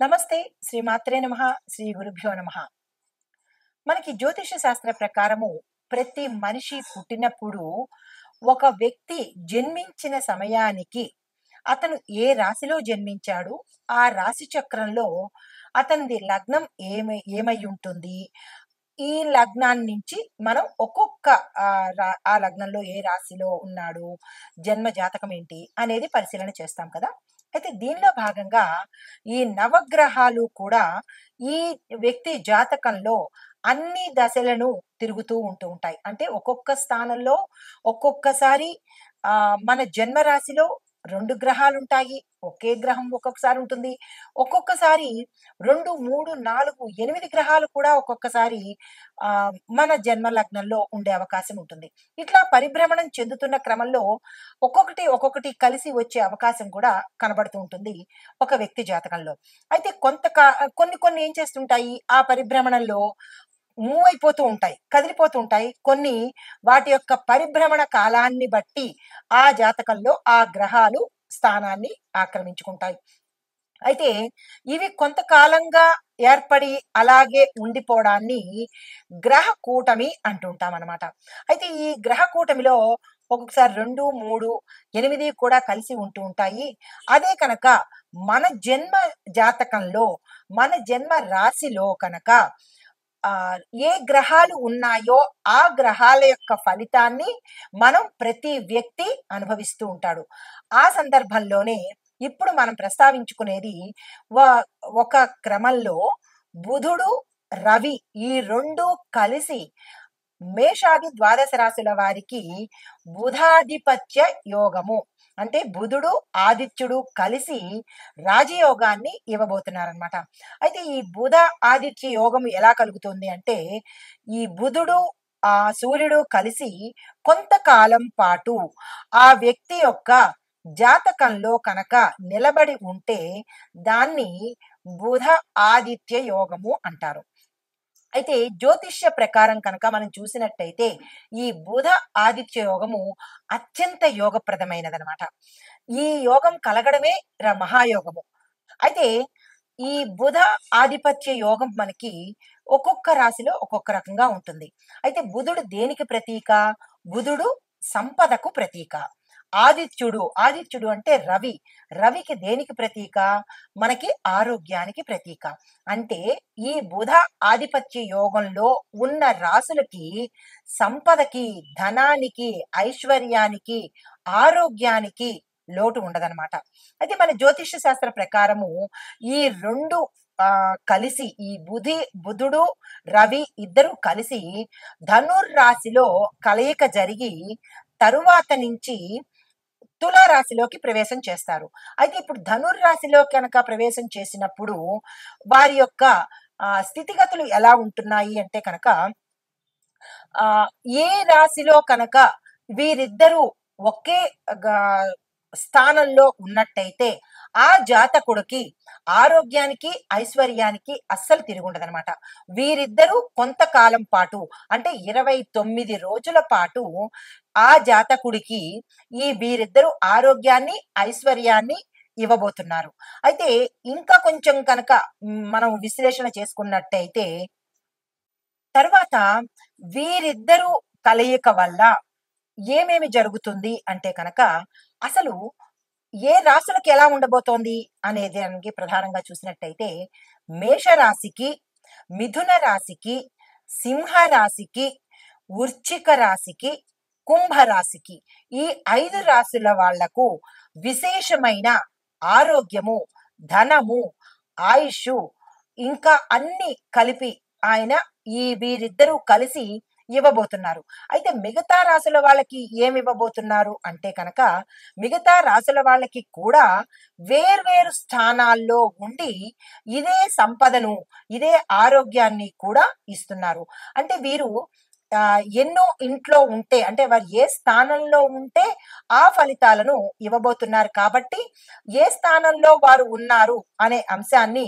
నమస్తే. శ్రీమాత్రే నమః. శ్రీ గురుభ్యో నమః. మనకి జ్యోతిష శాస్త్ర ప్రకారము ప్రతి మనిషి పుట్టినప్పుడు ఒక వ్యక్తి జన్మించిన సమయానికి అతను ఏ రాశిలో జన్మించాడు, ఆ రాశి చక్రంలో అతనిది లగ్నం ఏమై ఉంటుంది, ఈ లగ్నాన్ని నుంచి మనం ఒక్కొక్క ఆ లగ్నంలో ఏ రాశిలో ఉన్నాడు, జన్మ జాతకం ఏంటి అనేది పరిశీలన చేస్తాం కదా. అయితే దీనిలో భాగంగా ఈ నవగ్రహాలు కూడా ఈ వ్యక్తి జాతకంలో అన్ని దశలను తిరుగుతూ ఉంటూ ఉంటాయి. అంటే ఒక్కొక్క స్థానంలో ఒక్కొక్కసారి మన జన్మ రాశిలో 2 గ్రహాలుంటాయి. ఒకే గ్రహం ఒక్కొక్కసారి ఉంటుంది. ఒక్కొక్కసారి 2, 3, 4, 8 గ్రహాలు కూడా ఒక్కొక్కసారి మన జన్మ లగ్నంలో ఉండే అవకాశం ఉంటుంది. ఇట్లా పరిభ్రమణం చెందుతున్న క్రమంలో ఒక్కొక్కటి కలిసి వచ్చే అవకాశం కూడా కనబడుతూ ఉంటుంది ఒక వ్యక్తి జాతకంలో. అయితే కొన్ని ఏం చేస్తుంటాయి, ఆ పరిభ్రమణంలో మూవ్ అయిపోతూ ఉంటాయి, కదిలిపోతూ ఉంటాయి. కొన్ని వాటి యొక్క పరిభ్రమణ కాలాన్ని బట్టి ఆ జాతకంలో ఆ గ్రహాలు స్థానాన్ని ఆక్రమించుకుంటాయి. అయితే ఇవి కొంతకాలంగా ఏర్పడి అలాగే ఉండిపోవడాన్ని గ్రహ కూటమి అంటుంటాం అన్నమాట. అయితే ఈ గ్రహ కూటమిలో ఒక్కొక్కసారి 2, 3, 8 కూడా కలిసి ఉంటూ ఉంటాయి. అదే కనుక మన జన్మ జాతకంలో మన జన్మ రాశిలో కనుక ఏ గ్రహాలు ఉన్నాయో ఆ గ్రహాల యొక్క ఫలితాన్ని మనం ప్రతి వ్యక్తి అనుభవిస్తూ ఉంటాడు. ఆ సందర్భంలోనే ఇప్పుడు మనం ప్రస్తావించుకునేది ఒక క్రమంలో బుధుడు, రవి ఈ 2 కలిసి మేషాది ద్వాదశ రాశుల వారికి బుధాధిపత్య యోగము, అంటే బుధుడు ఆదిత్యుడు కలిసి రాజయోగాన్ని ఇవ్వబోతున్నారనమాట. అయితే ఈ బుధ ఆదిత్య యోగం ఎలా కలుగుతుంది అంటే, ఈ బుధుడు సూర్యుడు కలిసి కొంతకాలం పాటు ఆ వ్యక్తి యొక్క జాతకంలో కనుక నిలబడి ఉంటే దాన్ని బుధ ఆదిత్య యోగము అంటారు. అయితే జ్యోతిష్య ప్రకారం కనుక మనం చూసినట్టయితే ఈ బుధ ఆదిత్య యోగము అత్యంత యోగప్రదమైనదనమాట. ఈ యోగం కలగడమే మహాయోగము. అయితే ఈ బుధ ఆధిపత్య యోగం మనకి ఒక్కొక్క రాశిలో ఒక్కొక్క రకంగా ఉంటుంది. అయితే బుధుడు దేనికి ప్రతీక? బుధుడు సంపదకు ప్రతీక. ఆదిత్యుడు అంటే రవి. రవికి దేనికి ప్రతీక? మనకి ఆరోగ్యానికి ప్రతీక. అంటే ఈ బుధ ఆధిపత్య యోగంలో ఉన్న రాశులకి సంపదకి, ధనానికి, ఐశ్వర్యానికి, ఆరోగ్యానికి లోటు ఉండదనమాట. అయితే మన జ్యోతిష్య శాస్త్ర ప్రకారము ఈ 2 కలిసి ఈ బుధుడు, రవి ఇద్దరు కలిసి ధనుర్రాశిలో కలయిక జరిగి తరువాత నుంచి తులారాశిలోకి ప్రవేశం చేస్తారు. అయితే ఇప్పుడు ధనుర్రాశిలో కనుక ప్రవేశం చేసినప్పుడు వారి యొక్క స్థితిగతులు ఎలా ఉంటున్నాయి అంటే కనుక, ఏ రాశిలో కనుక వీరిద్దరూ ఒకే స్థానంలో ఉన్నట్టయితే ఆ జాతకుడికి ఆరోగ్యానికి, ఐశ్వర్యానికి అస్సలు తిరుగుండదనమాట. వీరిద్దరూ కొంతకాలం పాటు అంటే 29 రోజుల పాటు ఆ జాతకుడికి వీరిద్దరూ ఆరోగ్యాన్ని, ఐశ్వర్యాన్ని ఇవ్వబోతున్నారు. అయితే ఇంకా కొంచెం కనుక మనం విశ్లేషణ చేసుకున్నట్టయితే తర్వాత వీరిద్దరూ కలయిక వల్ల ఏమేమి జరుగుతుంది అంటే కనుక, అసలు ఏ రాశులకు ఎలా ఉండబోతోంది అనే దానికి ప్రధానంగా చూసినట్టయితే మేషరాశికి, మిథున రాశికి, సింహ రాశికి, వృశ్చిక రాశికి, కుంభరాశికి ఈ 5 రాశుల వాళ్లకు విశేషమైన ఆరోగ్యము, ధనము, ఆయుష్ ఇంకా అన్ని కలిపి ఆయన వీరిద్దరూ కలిసి ఇవ్వబోతున్నారు. అయితే మిగతా రాశుల వాళ్ళకి ఏమి ఇవ్వబోతున్నారు అంటే కనుక, మిగతా రాశుల వాళ్ళకి కూడా వేర్వేరు స్థానాల్లో ఉండి ఇదే సంపదను, ఇదే ఆరోగ్యాన్ని కూడా ఇస్తున్నారు. అంటే వీరు ఎన్నో ఇంట్లో ఉంటే, అంటే వారు ఏ స్థానంలో ఉంటే ఆ ఫలితాలను ఇవ్వబోతున్నారు. కాబట్టి ఏ స్థానంలో వారు ఉన్నారు అనే అంశాన్ని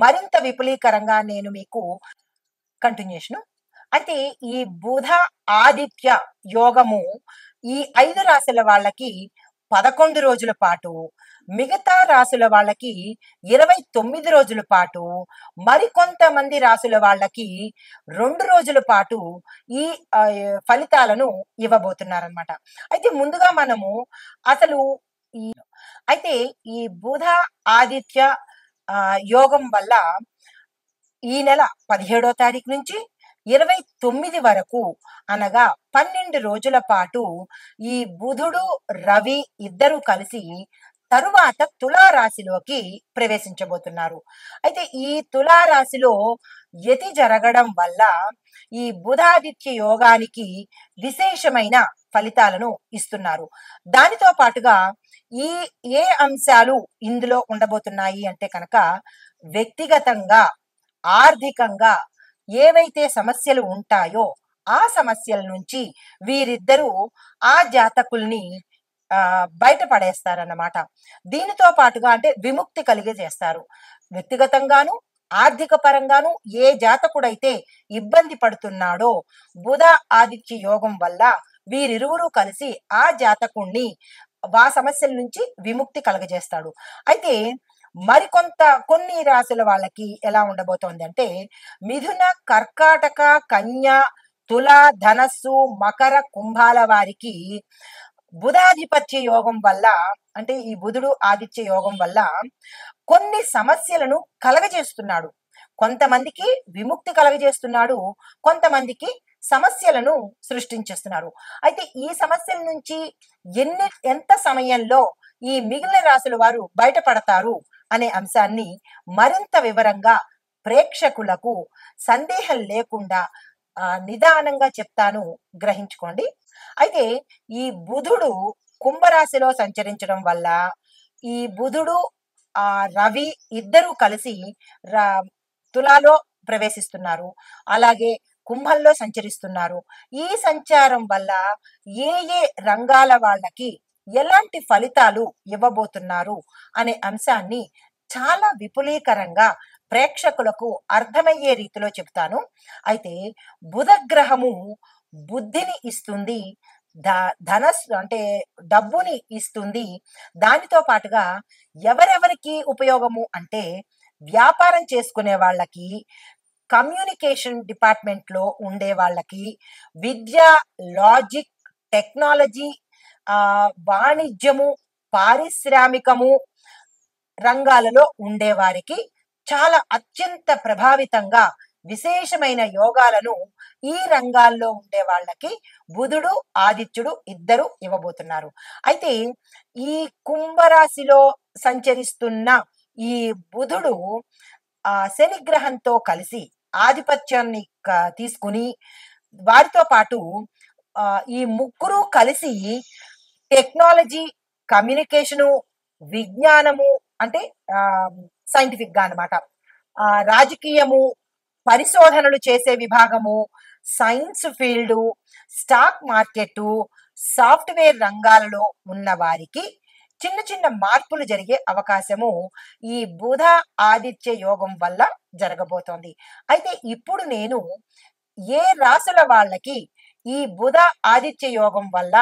మరింత విపులీకరంగా నేను మీకు కంటిన్యూషన్. అయితే ఈ బుధ ఆదిత్య యోగము ఈ 5 రాశుల వాళ్ళకి 11 రోజుల పాటు, మిగతా రాసుల వాళ్ళకి 29 రోజుల పాటు, మరికొంతమంది రాసుల వాళ్ళకి 2 రోజుల పాటు ఈ ఫలితాలను ఇవ్వబోతున్నారనమాట. అయితే ముందుగా మనము అసలు ఈ అయితే ఈ బుధ ఆదిత్య యోగం వల్ల ఈ నెల 17వ తారీఖు నుంచి 29 వరకు అనగా 12 రోజుల పాటు ఈ బుధుడు రవి ఇద్దరు కలిసి తరువాత తులారాశిలోకి ప్రవేశించబోతున్నారు. అయితే ఈ తులారాశిలో యతి జరగడం వల్ల ఈ బుధాదిత్య యోగానికి విశేషమైన ఫలితాలను ఇస్తున్నారు. దానితో పాటుగా ఈ ఏ అంశాలు ఇందులో ఉండబోతున్నాయి అంటే కనుక వ్యక్తిగతంగా, ఆర్థికంగా ఏవైతే సమస్యలు ఉంటాయో ఆ సమస్యల నుంచి వీరిద్దరూ ఆ జాతకుల్ని బయటపడేస్తారన్నమాట. దీనితో పాటుగా అంటే విముక్తి కలిగజేస్తారు. వ్యక్తిగతంగాను, ఆర్థిక పరంగాను ఏ జాతకుడైతే ఇబ్బంది పడుతున్నాడో బుధ ఆదిత్య యోగం వల్ల వీరిరువురు కలిసి ఆ జాతకుణ్ణి ఆ సమస్యల నుంచి విముక్తి కలగజేస్తాడు. అయితే కొన్ని రాశుల వాళ్ళకి ఎలా ఉండబోతోంది అంటే మిథున, కర్కాటక, కన్య, తుల, ధనస్సు, మకర, కుంభాల వారికి బుధాధిపత్య యోగం వల్ల అంటే ఈ బుధుడు ఆదిత్య యోగం వల్ల కొన్ని సమస్యలను కలగజేస్తున్నాడు. కొంతమందికి విముక్తి కలగజేస్తున్నాడు, కొంతమందికి సమస్యలను సృష్టించేస్తున్నారు. అయితే ఈ సమస్యల నుంచి ఎంత సమయంలో ఈ మిగిలిన రాశుల వారు బయటపడతారు అనే అంశాన్ని మరింత వివరంగా ప్రేక్షకులకు సందేహం లేకుండా నిదానంగా చెప్తాను, గ్రహించుకోండి. అయితే ఈ బుధుడు కుంభరాశిలో సంచరించడం వల్ల ఈ బుధుడు రవి ఇద్దరు కలిసి తులాలో ప్రవేశిస్తున్నారు, అలాగే కుంభంలో సంచరిస్తున్నారు. ఈ సంచారం వల్ల ఏ ఏ రంగాల వాళ్ళకి ఎలాంటి ఫలితాలు ఇవ్వబోతున్నారు అనే అంశాన్ని చాలా విపులీకరంగా ప్రేక్షకులకు అర్థమయ్యే రీతిలో చెప్తాను. అయితే బుధ గ్రహము బుద్ధిని ఇస్తుంది, ధనస్సు అంటే డబ్బుని ఇస్తుంది. దానితో పాటుగా ఎవరెవరికి ఉపయోగము అంటే వ్యాపారం చేసుకునే వాళ్ళకి, కమ్యూనికేషన్ డిపార్ట్మెంట్ లో ఉండే వాళ్ళకి, విద్య, లాజిక్, టెక్నాలజీ, వాణిజ్యము, పారిశ్రామికము రంగాలలో ఉండేవారికి చాలా అత్యంత ప్రభావితంగా విశేషమైన యోగాలను ఈ రంగాల్లో ఉండే వాళ్ళకి బుధుడు ఆదిత్యుడు ఇద్దరు ఇవ్వబోతున్నారు. అయితే ఈ కుంభరాశిలో సంచరిస్తున్న ఈ బుధుడు శని గ్రహంతో కలిసి ఆధిపత్యాన్ని తీసుకుని వారితో పాటు ఈ ముగ్గురు కలిసి టెక్నాలజీ, కమ్యూనికేషను, విజ్ఞానము అంటే సైంటిఫిక్ గా అనమాట, రాజకీయము, పరిశోధనలు చేసే విభాగము, science field, stock market, software రంగాలలో ఉన్న వారికి చిన్న చిన్న మార్పులు జరిగే అవకాశము ఈ బుధ ఆదిత్య యోగం వల్ల జరగబోతోంది. అయితే ఇప్పుడు నేను ఏ రాశుల వాళ్ళకి ఈ బుధ ఆదిత్య యోగం వల్ల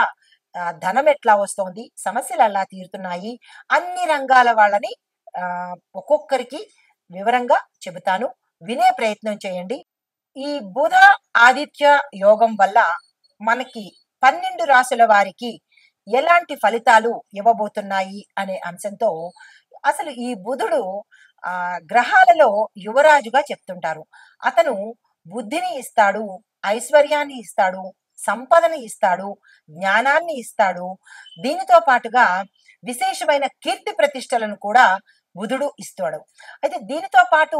ధనం ఎట్లా వస్తోంది, సమస్యలు ఎలా తీరుతున్నాయి, అన్ని రంగాల వాళ్ళని ఒక్కొక్కరికి వివరంగా చెబుతాను, వినే ప్రయత్నం చేయండి. ఈ బుధ ఆదిత్య యోగం వల్ల మనకి 12 రాశుల వారికి ఎలాంటి ఫలితాలు ఇవ్వబోతున్నాయి అనే అంశంతో అసలు ఈ బుధుడు గ్రహాలలో యువరాజుగా చెప్తుంటారు. అతను బుద్ధిని ఇస్తాడు, ఐశ్వర్యాన్ని ఇస్తాడు, సంపదని ఇస్తాడు, జ్ఞానాన్ని ఇస్తాడు. దీనితో పాటుగా విశేషమైన కీర్తి ప్రతిష్టలను కూడా బుధుడు ఇస్తాడు. అయితే దీనితో పాటు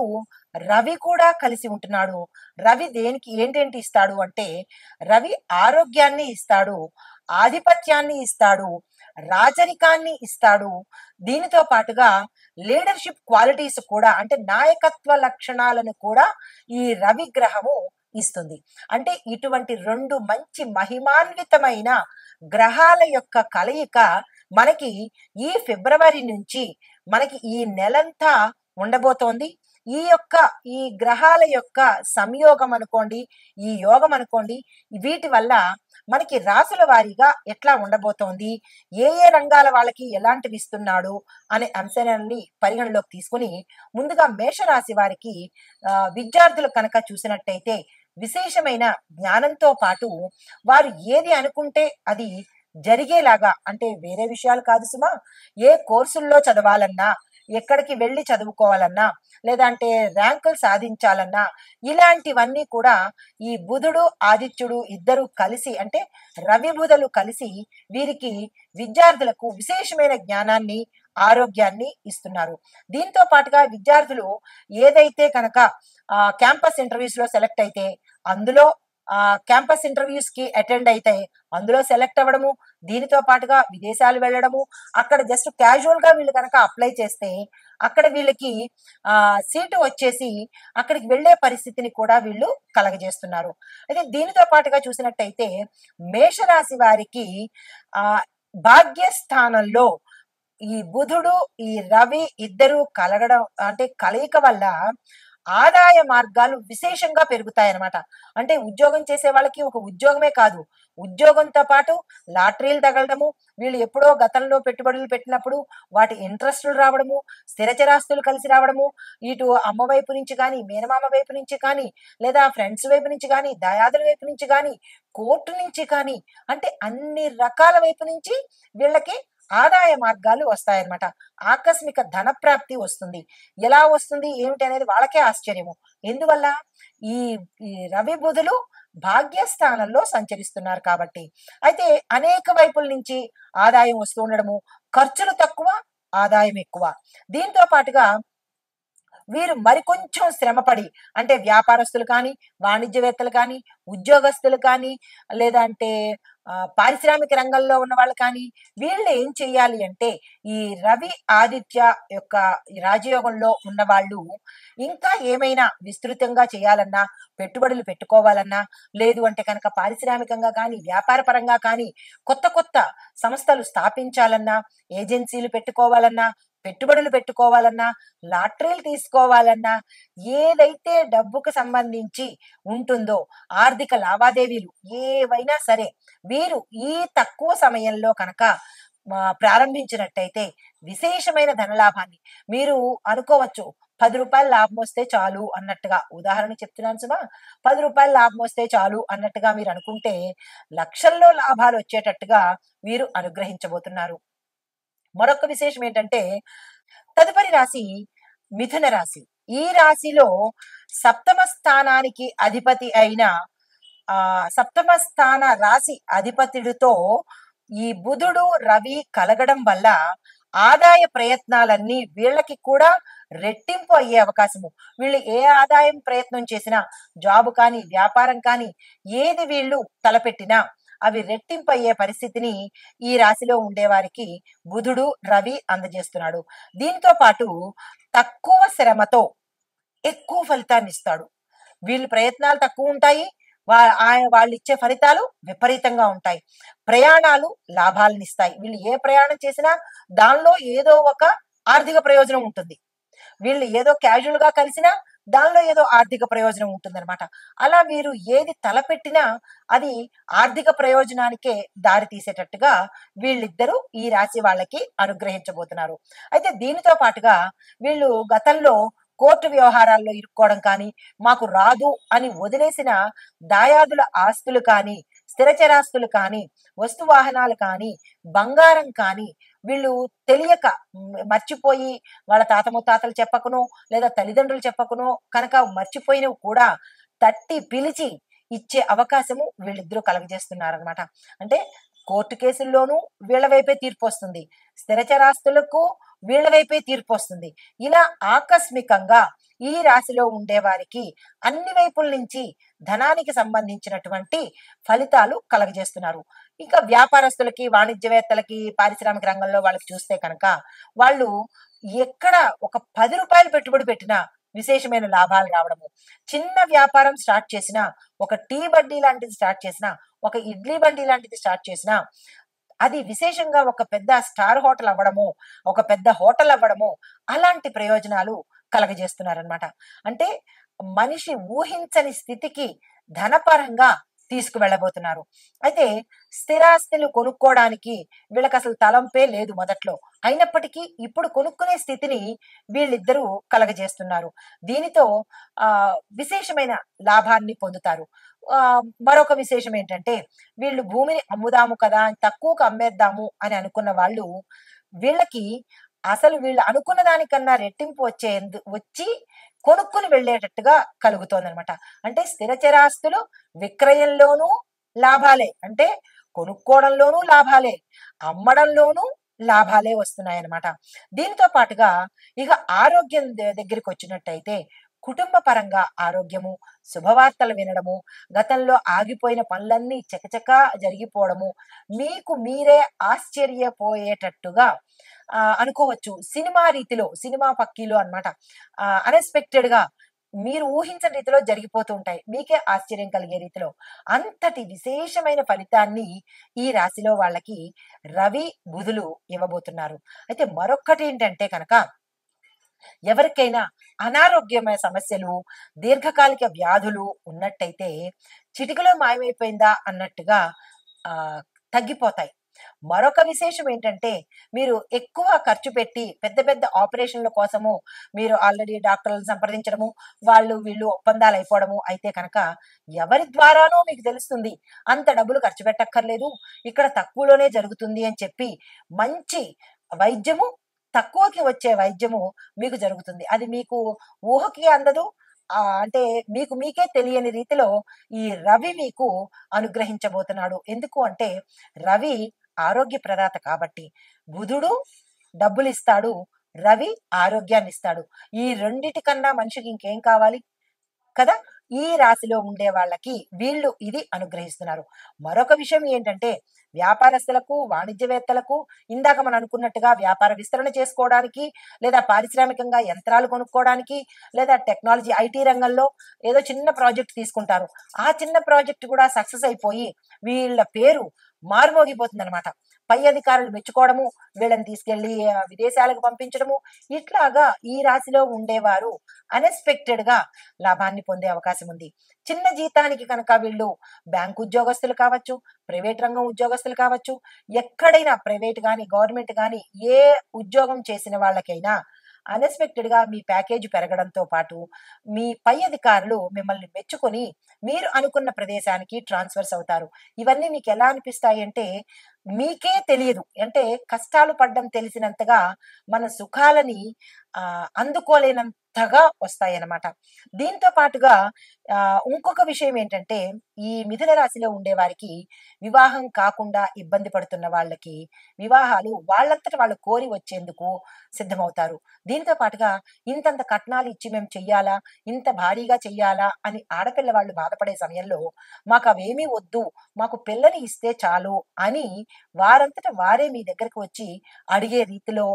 రవి కూడా కలిసి ఉంటున్నాడు. రవి ఏంటేంటి ఇస్తాడు అంటే రవి ఆరోగ్యాన్ని ఇస్తాడు, ఆధిపత్యాన్ని ఇస్తాడు, రాజరికాన్ని ఇస్తాడు. దీనితో పాటుగా లీడర్షిప్ క్వాలిటీస్ కూడా అంటే నాయకత్వ లక్షణాలను కూడా ఈ రవి గ్రహము ఇస్తుంది. అంటే ఇటువంటి 2 మంచి మహిమాన్వితమైన గ్రహాల యొక్క కలయిక మనకి ఈ ఫిబ్రవరి నుంచి మనకి ఈ నెలంతా ఉండబోతోంది. ఈ గ్రహాల యొక్క సంయోగం అనుకోండి, ఈ యోగం అనుకోండి, వీటి వల్ల మనకి రాసుల వారీగా ఎట్లా ఉండబోతోంది, ఏ ఏ రంగాల వాళ్ళకి ఎలాంటివి ఇస్తున్నాడు అనే అంశాన్ని పరిగణలోకి తీసుకుని ముందుగా మేషరాశి వారికి విద్యార్థులు కనుక చూసినట్టయితే విశేషమైన జ్ఞానంతో పాటు వారు ఏది అనుకుంటే అది జరిగేలాగా, అంటే వేరే విషయాలు కాదు సుమా, ఏ కోర్సుల్లో చదవాలన్నా, ఎక్కడికి వెళ్ళి చదువుకోవాలన్నా, లేదంటే ర్యాంకులు సాధించాలన్నా, ఇలాంటివన్నీ కూడా ఈ బుధుడు ఆదిత్యుడు ఇద్దరు కలిసి, అంటే రవి బుధులు కలిసి వీరికి విద్యార్థులకు విశేషమైన జ్ఞానాన్ని, ఆరోగ్యాన్ని ఇస్తున్నారు. దీంతో పాటుగా విద్యార్థులు ఏదైతే కనుక క్యాంపస్ ఇంటర్వ్యూస్ లో సెలెక్ట్ అయితే అందులో క్యాంపస్ ఇంటర్వ్యూస్ కి అటెండ్ అయితే అందులో సెలెక్ట్ అవ్వడము, దీనితో పాటుగా విదేశాలు వెళ్ళడము, అక్కడ జస్ట్ క్యాజువల్ గా వీళ్ళు కనుక అప్లై చేస్తే అక్కడ వీళ్ళకి సీటు వచ్చేసి అక్కడికి వెళ్ళే పరిస్థితిని కూడా వీళ్ళు కలగజేస్తున్నారు. అయితే దీనితో పాటుగా చూసినట్టయితే మేషరాశి వారికి ఆ భాగ్యస్థానంలో ఈ బుధుడు, ఈ రవి ఇద్దరు కలగడం, అంటే కలయిక వల్ల ఆదాయ మార్గాలు విశేషంగా పెరుగుతాయి అన్నమాట. అంటే ఉద్యోగం చేసే వాళ్ళకి ఒక ఉద్యోగమే కాదు, ఉద్యోగంతో పాటు లాటరీలు తగలడము, వీళ్ళు ఎప్పుడో గతంలో పెట్టుబడులు పెట్టినప్పుడు వాటి ఇంట్రెస్టులు రావడము, స్థిరచరాస్తులు కలిసి రావడము, ఇటు అమ్మ వైపు నుంచి కానీ, మేనమామ వైపు నుంచి కానీ, లేదా ఫ్రెండ్స్ వైపు నుంచి కానీ, దయాదుల వైపు నుంచి కానీ, కోర్టు నుంచి కానీ, అంటే అన్ని రకాల వైపు నుంచి వీళ్ళకి ఆదాయ మార్గాలు వస్తాయన్నమాట. ఆకస్మిక ధన ప్రాప్తి వస్తుంది. ఎలా వస్తుంది ఏమిటి అనేది వాళ్ళకే ఆశ్చర్యము. ఎందువల్ల? ఈ ఈ రవి బుధులు భాగ్యస్థానంలో సంచరిస్తున్నారు కాబట్టి. అయితే అనేక వైపుల నుంచి ఆదాయం వస్తూ ఉండడము, ఖర్చులు తక్కువ, ఆదాయం ఎక్కువ. దీంతో పాటుగా వీరు మరికొంచెం శ్రమపడి, అంటే వ్యాపారస్తులు కానీ, వాణిజ్యవేత్తలు కానీ, ఉద్యోగస్తులు కానీ, లేదంటే పారిశ్రామిక రంగంలో ఉన్న వాళ్ళు కానీ, వీళ్ళు ఏం చేయాలి అంటే ఈ రవి ఆదిత్య యొక్క ఈ రాజయోగంలో ఉన్న వాళ్ళు ఇంకా ఏమైనా విస్తృతంగా చేయాలన్నా, పెట్టుబడులు పెట్టుకోవాలన్నా, లేదు అంటే కనుక పారిశ్రామికంగా కానీ, వ్యాపార పరంగా కానీ కొత్త కొత్త సంస్థలు స్థాపించాలన్నా, ఏజెన్సీలు పెట్టుకోవాలన్నా, పెట్టుబడులు పెట్టుకోవాలన్నా, లాటరీలు తీసుకోవాలన్నా, ఏదైతే డబ్బుకు సంబంధించి ఉంటుందో ఆర్థిక లావాదేవీలు ఏవైనా సరే వీరు ఈ తక్కువ సమయంలో కనుక ప్రారంభించినట్టయితే విశేషమైన ధనలాభాన్ని మీరు అనుకోవచ్చు. 10 రూపాయలు లాభం వస్తే చాలు అన్నట్టుగా, ఉదాహరణ చెప్తున్నాను సుమా, 10 రూపాయలు లాభం వస్తే చాలు అన్నట్టుగా మీరు అనుకుంటే లక్షల్లో లాభాలు వచ్చేటట్టుగా వీరు అనుగ్రహించబోతున్నారు. మరొక విశేషం ఏంటంటే తదుపరి రాశి మిథున రాశి. ఈ రాశిలో సప్తమ స్థానానికి అధిపతి అయిన సప్తమ స్థాన రాశి అధిపతుడితో ఈ బుధుడు రవి కలగడం వల్ల ఆదాయ ప్రయత్నాలన్నీ వీళ్ళకి కూడా రెట్టింపు అయ్యే అవకాశము. వీళ్ళు ఏ ఆదాయం ప్రయత్నం చేసినా, జాబ్ కానీ, వ్యాపారం కానీ, ఏది వీళ్ళు తలపెట్టినా అవి రెట్టింపు అయ్యే పరిస్థితిని ఈ రాశిలో ఉండేవారికి బుధుడు రవి అందజేస్తున్నాడు. దీంతో పాటు తక్కువ శ్రమతో ఎక్కువ ఫలితాన్ని ఇస్తాడు. వీళ్ళ ప్రయత్నాలు తక్కువ ఉంటాయి, వాళ్ళు ఇచ్చే ఫలితాలు విపరీతంగా ఉంటాయి. ప్రయాణాలు లాభాలను ఇస్తాయి. వీళ్ళు ఏ ప్రయాణం చేసినా దానిలో ఏదో ఒక ఆర్థిక ప్రయోజనం ఉంటుంది. వీళ్ళు ఏదో క్యాజువల్ గా కలిసినా దానిలో ఏదో ఆర్థిక ప్రయోజనం ఉంటుందన్నమాట. అలా వీరు ఏది తలపెట్టినా అది ఆర్థిక ప్రయోజనానికే దారి తీసేటట్టుగా వీళ్ళిద్దరూ ఈ రాశి వాళ్ళకి అనుగ్రహించబోతున్నారు. అయితే దీనితో పాటుగా వీళ్ళు గతంలో కోర్టు వ్యవహారాల్లో ఇరుక్కోవడం కానీ, మాకు రాదు అని వదిలేసిన దాయాదుల ఆస్తులు కానీ, స్థిరచరాస్తులు కానీ, వస్తు వాహనాలు కానీ, బంగారం కానీ వీళ్ళు తెలియక మర్చిపోయి వాళ్ళ తాత ముత్తాతలు చెప్పకనో, లేదా తల్లిదండ్రులు చెప్పకనో కనుక మర్చిపోయినవి కూడా తట్టి పిలిచి ఇచ్చే అవకాశము వీళ్ళిద్దరూ కలగజేస్తున్నారనమాట. అంటే కోర్టు కేసుల్లోనూ వీళ్ళ వైపే తీర్పు వస్తుంది, స్థిరచరాస్తులకు వీళ్ళ వైపే తీర్పు వస్తుంది. ఇలా ఆకస్మికంగా ఈ రాశిలో ఉండే వారికి అన్ని వైపుల నుంచి ధనానికి సంబంధించినటువంటి ఫలితాలు కలగజేస్తున్నారు. ఇంకా వ్యాపారస్తులకి, వాణిజ్యవేత్తలకి, పారిశ్రామిక రంగంలో వాళ్ళకి చూస్తే కనుక వాళ్ళు ఎక్కడ ఒక 10 రూపాయలు పెట్టుబడి పెట్టినా విశేషమైన లాభాలు రావడము. చిన్న వ్యాపారం స్టార్ట్ చేసినా, ఒక టీ బండి లాంటిది స్టార్ట్ చేసినా, ఒక ఇడ్లీ బండి లాంటిది స్టార్ట్ చేసినా అది విశేషంగా ఒక పెద్ద స్టార్ హోటల్ అవ్వడము, ఒక పెద్ద హోటల్ అవ్వడము, అలాంటి ప్రయోజనాలు కలగజేస్తున్నారనమాట. అంటే మనిషి ఊహించని స్థితికి ధనపరంగా తీసుకువెళ్ళబోతున్నారు. అయితే స్థిరాస్తులు కొనుక్కోవడానికి వీళ్ళకసలు తలంపే లేదు మొదట్లో. అయినప్పటికీ ఇప్పుడు కొనుక్కునే స్థితిని వీళ్ళిద్దరూ కలగజేస్తున్నారు. దీనితో విశేషమైన లాభాన్ని పొందుతారు. మరొక విశేషం ఏంటంటే, వీళ్ళు భూమిని అమ్ముదాము కదా! తక్కువకు అమ్మేద్దాము అని అనుకున్న వాళ్ళు, వీళ్ళకి అసలు వీళ్ళు అనుకున్న దానికన్నా రెట్టింపు వచ్చి కొనుక్కుని వెళ్ళేటట్టుగా కలుగుతోందనమాట. అంటే స్థిర చరాస్తులు విక్రయంలోనూ లాభాలే. అంటే కొనుక్కోవడంలోనూ లాభాలే, అమ్మడంలోనూ లాభాలే వస్తున్నాయన్నమాట. దీనితో పాటుగా ఇక ఆరోగ్యం దగ్గరికొచ్చినట్టయితే, కుటుంబ పరంగా ఆరోగ్యము, శుభవార్తలు వినడము, గతంలో ఆగిపోయిన పనులన్నీ చకచకా జరిగిపోవడము, మీకు మీరే ఆశ్చర్యపోయేటట్టుగా అనుకోవచ్చు. సినిమా రీతిలో, సినిమా పక్కీలో అన్నమాట. అన్‌ఎక్స్‌పెక్టెడ్‌గా మీరు ఊహించని రీతిలో జరిగిపోతూ ఉంటాయి. మీకే ఆశ్చర్యం కలిగే రీతిలో. అంతటి విశేషమైన ఫలితాన్ని ఈ రాశిలో వాళ్ళకి రవి, బుధులు ఇవ్వబోతున్నారు. అయితే మరొక్కటేంటంటే కనుక, ఎవరికైనా అనారోగ్యమైన సమస్యలు, దీర్ఘకాలిక వ్యాధులు ఉన్నట్టయితే చిటికలో మాయమైపోయిందా అన్నట్టుగా తగ్గిపోతాయి. మరొక విశేషం ఏంటంటే, మీరు ఎక్కువ ఖర్చు పెట్టి పెద్ద పెద్ద ఆపరేషన్ల కోసము మీరు ఆల్రెడీ డాక్టర్లను సంప్రదించడము, వాళ్ళు వీళ్ళు ఒప్పందాలు అయిపోవడము అయితే కనుక, ఎవరి ద్వారానో మీకు తెలుస్తుంది అంత డబ్బులు ఖర్చు పెట్టక్కర్లేదు, ఇక్కడ తక్కువలోనే జరుగుతుంది అని చెప్పి మంచి వైద్యము, తక్కువకి వచ్చే వైద్యము మీకు జరుగుతుంది. అది మీకు ఊహకి అందదు. అంటే మీకు మీకే తెలియని రీతిలో ఈ రవి మీకు అనుగ్రహించబోతున్నాడు. ఎందుకు అంటే, రవి ఆరోగ్య ప్రదాత కాబట్టి. బుధుడు డబ్బులిస్తాడు, రవి ఆరోగ్యాన్నిస్తాడు. ఈ రెండిటికన్నా మనిషికి ఇంకేం కావాలి కదా! ఈ రాశిలో ఉండే వాళ్ళకి వీళ్ళు ఇది అనుగ్రహిస్తున్నారు. మరొక విషయం ఏంటంటే, వ్యాపారస్తులకు, వాణిజ్యవేత్తలకు ఇందాక మనం అనుకున్నట్టుగా వ్యాపార విస్తరణ చేసుకోవడానికి, లేదా పారిశ్రామికంగా యంత్రాలు కొనుక్కోవడానికి, లేదా టెక్నాలజీ ఐటీ రంగంలో ఏదో చిన్న ప్రాజెక్ట్ తీసుకుంటారు. ఆ చిన్న ప్రాజెక్ట్ కూడా సక్సెస్ అయిపోయి వీళ్ళ పేరు మారుమోగిపోతుందనమాట. పై అధికారులు మెచ్చుకోవడము, వీళ్ళని తీసుకెళ్ళి విదేశాలకు పంపించడము, ఇట్లాగా ఈ రాశిలో ఉండేవారు అన్‌ఎక్స్‌పెక్టెడ్‌గా లాభాన్ని పొందే అవకాశం ఉంది. చిన్న జీతానికి కనుక వీళ్ళు బ్యాంకు ఉద్యోగస్తులు కావచ్చు, ప్రైవేట్ రంగం ఉద్యోగస్తులు కావచ్చు, ఎక్కడైనా ప్రైవేట్ గాని, గవర్నమెంట్ గాని ఏ ఉద్యోగం చేసిన వాళ్ళకైనా అన్‌ఎక్స్‌పెక్టెడ్‌గా మీ ప్యాకేజ్ పెరగడంతో పాటు, మీ పై అధికారులు మిమ్మల్ని మెచ్చుకొని మీరు అనుకున్న ప్రదేశానికి ట్రాన్స్‌ఫర్స్ అవుతారు. ఇవన్నీ మీకెలా అనిపిస్తాయంటే, మీకే తెలియదు. అంటే కష్టాలు పడ్డం తెలిసినంతగా మన సుఖాలని అందుకోలేనంతగా వస్తాయన్నమాట. దీంతో పాటుగా ఇంకొక విషయం ఏంటంటే, ఈ మిథున రాశిలో ఉండేవారికి వివాహం కాకుండా ఇబ్బంది పడుతున్న వాళ్ళకి వివాహాలు వాళ్ళంతట వాళ్ళు కోరి వచ్చేందుకు సిద్ధమవుతారు. దీనితో పాటుగా ఇంతంత కట్నాలు ఇచ్చి మేము చెయ్యాలా? ఇంత భారీగా చెయ్యాలా? అని ఆడపిల్ల వాళ్ళు బాధపడే సమయంలో మాకవేమీ వద్దు, మాకు పిల్లని ఇస్తే చాలు అని వారంతట వారే మీ దగ్గరకు వచ్చి అడిగే రీతిలో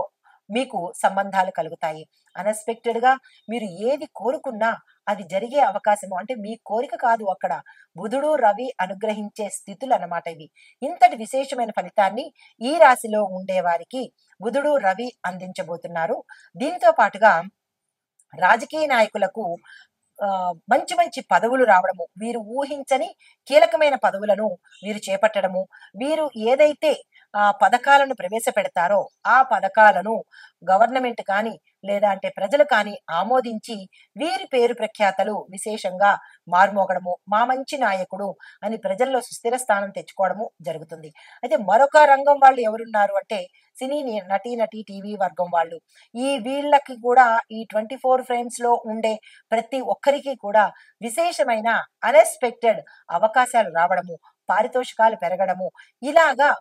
మీకు సంబంధాలు కలుగుతాయి. అన్‌ఎక్స్‌పెక్టెడ్‌గా మీరు ఏది కోరుకున్నా అది జరిగే అవకాశము, అంటే మీ కోరిక కాదు అక్కడ. బుధుడు, రవి అనుగ్రహించే స్థితులన్నమాట ఇవి. ఇంతటి విశేషమైన ఫలితాన్ని ఈ రాశిలో ఉండేవారికి బుధుడు, రవి అందించబోతున్నారు. దీనితో పాటుగా రాజకీయ నాయకులకు మంచి మంచి పదవులు రావడము, వీరు ఊహించని కీలకమైన పదవులను వీరు చేపట్టడము, వీరు ఏదైతే పథకాలను ప్రవేశపెడతారో ఆ పథకాలను గవర్నమెంట్ కానీ, లేదా అంటే ప్రజలు కానీ ఆమోదించి వీరి పేరు ప్రఖ్యాతలు విశేషంగా మారుమోగడము, మా మంచి నాయకుడు అని ప్రజల్లో సుస్థిర స్థానం తెచ్చుకోవడము జరుగుతుంది. అయితే మరొక రంగం వాళ్ళు ఎవరున్నారు అంటే, సినీ నటీ టీవీ వర్గం వాళ్ళు. వీళ్ళకి కూడా ఈ 24 ఫ్రేమ్స్ లో ఉండే ప్రతి ఒక్కరికి కూడా విశేషమైన అన్‌ఎక్స్‌పెక్టెడ్ అవకాశాలు రావడము, పారితోషికాలు పెరగడము, ఇలాగా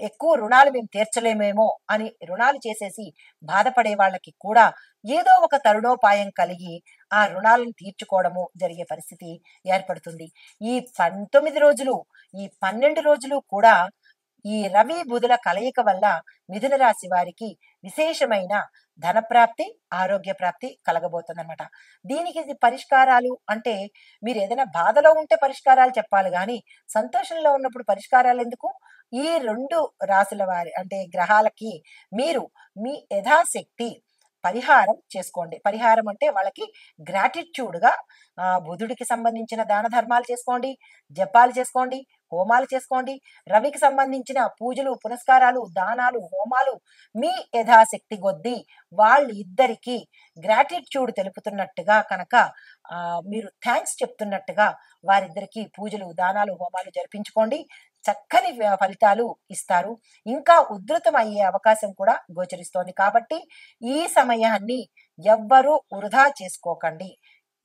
ఎక్కువ రుణాలు మేము తీర్చలేమేమో అని రుణాలు చేసేసి బాధపడే వాళ్ళకి కూడా ఏదో ఒక తరుణోపాయం కలిగి ఆ రుణాలను తీర్చుకోవడము జరిగే పరిస్థితి ఏర్పడుతుంది. ఈ 19 రోజులు, ఈ 12 రోజులు కూడా ఈ రవి బుధుల కలయిక వల్ల మిథున రాశి వారికి విశేషమైన ధనప్రాప్తి, ఆరోగ్య ప్రాప్తి కలగబోతుందన్నమాట. దీనికి పరిష్కారాలు అంటే, మీరు ఏదైనా బాధలో ఉంటే పరిష్కారాలు చెప్పాలి గాని, సంతోషంలో ఉన్నప్పుడు పరిష్కారాలు ఎందుకు? ఈ 2 రాసుల వారి అంటే గ్రహాలకి మీరు మీ యథాశక్తి పరిహారం చేసుకోండి. పరిహారం అంటే వాళ్ళకి గ్రాటిట్యూడ్‌గా బుధుడికి సంబంధించిన దాన ధర్మాలు చేసుకోండి, జపాలు చేసుకోండి, హోమాలు చేసుకోండి. రవికి సంబంధించిన పూజలు, పునస్కారాలు, దానాలు, హోమాలు మీ యథాశక్తి కొద్దీ వాళ్ళిద్దరికీ గ్రాటిట్యూడ్ తెలుపుతున్నట్టుగా కనుక మీరు థాంక్స్ చెప్తున్నట్టుగా వారిద్దరికీ పూజలు, దానాలు, హోమాలు జరిపించుకోండి. చక్కని ఫలితాలు ఇస్తారు. ఇంకా ఉధృతమయ్యే అవకాశం కూడా గోచరిస్తోంది. కాబట్టి ఈ సమయాన్ని ఎవ్వరూ వృధా చేసుకోకండి.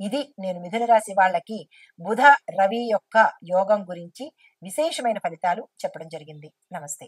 ఇది నేను మిథున రాశి వాళ్ళకి బుధ, రవి యొక్క యోగం గురించి విశేషమైన ఫలితాలు చెప్పడం జరిగింది. నమస్తే.